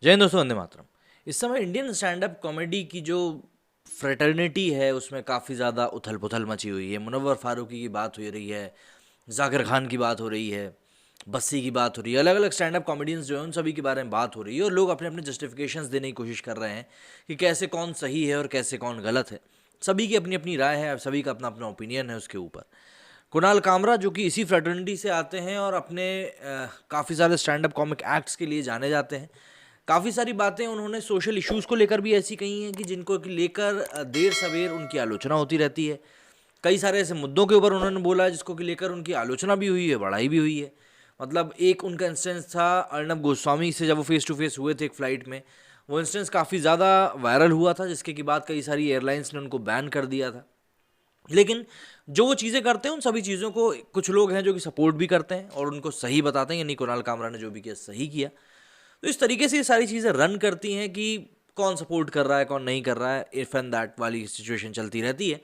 जय हिंद दोस्तों, वंदे मातरम। इस समय इंडियन स्टैंड अप कॉमेडी की जो फ्रेटर्निटी है उसमें काफ़ी ज़्यादा उथल पुथल मची हुई है। मुनव्वर फारूकी की बात हो रही है, जाकिर खान की बात हो रही है, बस्सी की बात हो रही है, अलग अलग स्टैंड अप कॉमेडियंस जो हैं उन सभी के बारे में बात हो रही है और लोग अपने अपने जस्टिफिकेशंस देने की कोशिश कर रहे हैं कि कैसे कौन सही है और कैसे कौन गलत है। सभी की अपनी अपनी राय है, सभी का अपना अपना ओपिनियन है उसके ऊपर। कुणाल कामरा जो कि इसी फ्रेटर्निटी से आते हैं और अपने काफ़ी सारे स्टैंड अप कॉमिक एक्ट्स के लिए जाने जाते हैं। काफ़ी सारी बातें उन्होंने सोशल इश्यूज़ को लेकर भी ऐसी कही हैं कि जिनको कि लेकर देर सवेर उनकी आलोचना होती रहती है। कई सारे ऐसे मुद्दों के ऊपर उन्होंने बोला है जिसको कि लेकर उनकी आलोचना भी हुई है, बड़ाई भी हुई है। मतलब एक उनका इंस्टेंस था अर्नब गोस्वामी से, जब वो फेस टू फेस हुए थे एक फ़्लाइट में। वो इंस्टेंस काफ़ी ज़्यादा वायरल हुआ था, जिसके की बाद कई सारी एयरलाइंस ने उनको बैन कर दिया था। लेकिन जो वो चीज़ें करते हैं उन सभी चीज़ों को कुछ लोग हैं जो कि सपोर्ट भी करते हैं और उनको सही बताते हैं, यानी कुणाल कामरा ने जो भी किया सही किया। तो इस तरीके से ये सारी चीज़ें रन करती हैं कि कौन सपोर्ट कर रहा है कौन नहीं कर रहा है, इफ़ एंड दैट वाली सिचुएशन चलती रहती है।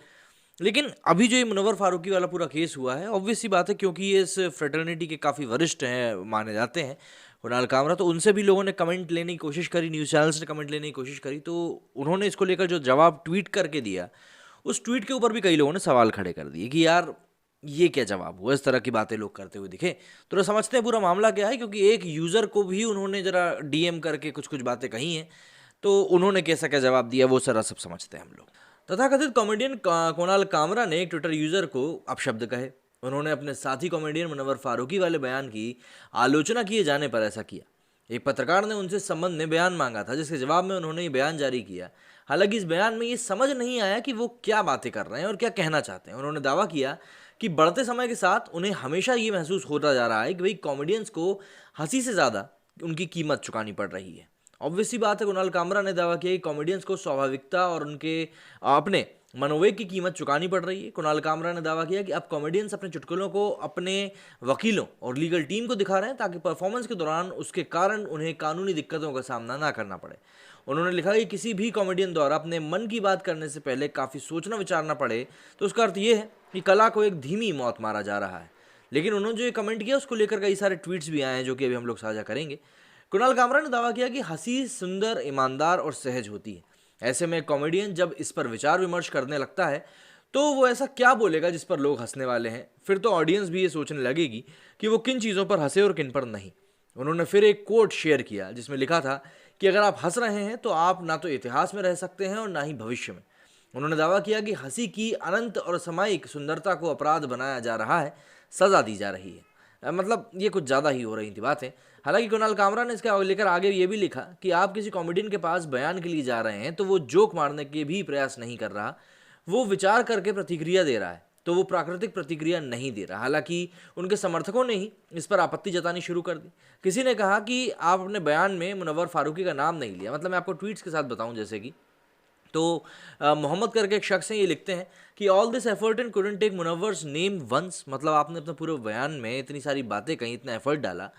लेकिन अभी जो ये मुनव्वर फारूकी वाला पूरा केस हुआ है, ऑब्वियस सी बात है क्योंकि ये इस फ्रेटर्निटी के काफ़ी वरिष्ठ हैं माने जाते हैं कुणाल कामरा, तो उनसे भी लोगों ने कमेंट लेने की कोशिश करी, न्यूज़ चैनल्स ने कमेंट लेने की कोशिश करी, तो उन्होंने इसको लेकर जो जवाब ट्वीट करके दिया, उस ट्वीट के ऊपर भी कई लोगों ने सवाल खड़े कर दिए कि यार ये क्या जवाब हुआ, इस तरह की बातें लोग करते हुए दिखे। तो समझते हैं पूरा मामला क्या है, क्योंकि एक यूज़र को भी उन्होंने ज़रा डीएम करके कुछ कुछ बातें कही हैं, तो उन्होंने कैसा क्या जवाब दिया वो सारा सब समझते हैं हम लोग। तथाकथित कॉमेडियन कुणाल कामरा ने एक ट्विटर यूज़र को अपशब्द कहे। उन्होंने अपने साथी कॉमेडियन मुनव्वर फारूकी वाले बयान की आलोचना किए जाने पर ऐसा किया। एक पत्रकार ने उनसे इस संबंध में बयान मांगा था, जिसके जवाब में उन्होंने ये बयान जारी किया। हालांकि इस बयान में ये समझ नहीं आया कि वो क्या बातें कर रहे हैं और क्या कहना चाहते हैं। उन्होंने दावा किया कि बढ़ते समय के साथ उन्हें हमेशा ये महसूस होता जा रहा है कि भाई कॉमेडियंस को हंसी से ज़्यादा उनकी कीमत चुकानी पड़ रही है। ऑब्वियस सी बात है, कुणाल कामरा ने दावा किया कि कॉमेडियंस को स्वाभाविकता और उनके अपने मनोवेग की कीमत चुकानी पड़ रही है। कुणाल कामरा ने दावा किया कि अब कॉमेडियंस अपने चुटकुलों को अपने वकीलों और लीगल टीम को दिखा रहे हैं ताकि परफॉर्मेंस के दौरान उसके कारण उन्हें कानूनी दिक्कतों का सामना ना करना पड़े। उन्होंने लिखा कि किसी भी कॉमेडियन द्वारा अपने मन की बात करने से पहले काफ़ी सोचना विचारना पड़े, तो उसका अर्थ ये है कि कला को एक धीमी मौत मारा जा रहा है। लेकिन उन्होंने जो ये कमेंट किया उसको लेकर कई सारे ट्वीट्स भी आए हैं जो कि अभी हम लोग साझा करेंगे। कुणाल कामरा ने दावा किया कि हंसी सुंदर, ईमानदार और सहज होती है। ऐसे में कॉमेडियन जब इस पर विचार विमर्श करने लगता है तो वो ऐसा क्या बोलेगा जिस पर लोग हंसने वाले हैं। फिर तो ऑडियंस भी ये सोचने लगेगी कि वो किन चीज़ों पर हंसे और किन पर नहीं। उन्होंने फिर एक कोट शेयर किया जिसमें लिखा था कि अगर आप हंस रहे हैं तो आप ना तो इतिहास में रह सकते हैं और ना ही भविष्य में। उन्होंने दावा किया कि हंसी की अनंत और सामयिक सुंदरता को अपराध बनाया जा रहा है, सजा दी जा रही है। मतलब ये कुछ ज़्यादा ही हो रही थी बातें। हालांकि कुणाल कामरा ने इसका लेकर आगे ये भी लिखा कि आप किसी कॉमेडियन के पास बयान के लिए जा रहे हैं तो वो जोक मारने के भी प्रयास नहीं कर रहा, वो विचार करके प्रतिक्रिया दे रहा है, तो वो प्राकृतिक प्रतिक्रिया नहीं दे रहा। हालांकि उनके समर्थकों ने ही इस पर आपत्ति जतानी शुरू कर दी। किसी ने कहा कि आप अपने बयान में मुनव्वर फारूकी का नाम नहीं लिया। मतलब मैं आपको ट्वीट्स के साथ बताऊं, जैसे कि तो मोहम्मद करके एक शख्स हैं, ये लिखते हैं कि all this effort and couldn't take Munawar's name once. मतलब आपने अपने पूरे बयान में इतनी सारी बातें कही, इतना एफर्ट डाला,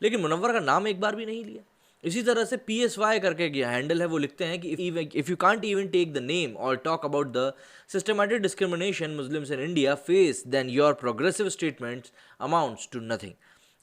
लेकिन मुनव्वर का नाम एक बार भी नहीं लिया। इसी तरह से PSY करके एक हैंडल है, वो लिखते हैं कि if you can't even take the name और talk about the systematic discrimination Muslims in India face, then your progressive statements amounts to nothing.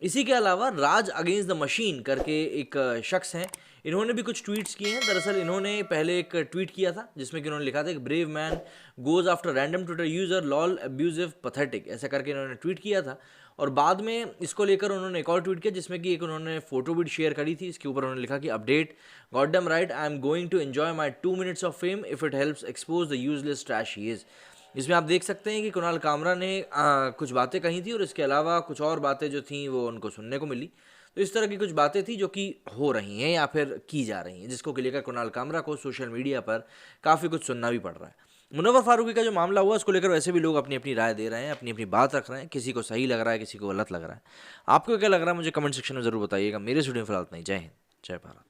इसी के अलावा राज अगेंस्ट द मशीन करके एक शख्स हैं, इन्होंने भी कुछ ट्वीट्स किए हैं। दरअसल इन्होंने पहले एक ट्वीट किया था जिसमें कि उन्होंने लिखा था कि brave man goes after random Twitter user lol abusive pathetic, ऐसा करके इन्होंने ट्वीट किया था। और बाद में इसको लेकर उन्होंने एक और ट्वीट किया जिसमें कि एक उन्होंने फोटो भी शेयर करी थी। इसके ऊपर उन्होंने लिखा कि update, goddamn right, I am going to enjoy my 2 minutes of fame if it helps expose the useless trash he is. इसमें आप देख सकते हैं कि कुणाल कामरा ने कुछ बातें कही थी और इसके अलावा कुछ और बातें जो थी वो उनको सुनने को मिली। तो इस तरह की कुछ बातें थी जो कि हो रही हैं या फिर की जा रही हैं, जिसको लेकर कुणाल कामरा को सोशल मीडिया पर काफ़ी कुछ सुनना भी पड़ रहा है। मुनव्वर फारूकी का जो मामला हुआ उसको लेकर वैसे भी लोग अपनी अपनी राय दे रहे हैं, अपनी अपनी बात रख रहे हैं। किसी को सही लग रहा है, किसी को गलत लग रहा है। आपको क्या लग रहा है मुझे कमेंट सेक्शन में ज़रूर बताइएगा। मेरे स्टूडियो में फिलहाल नहीं। जय हिंद, जय भारत।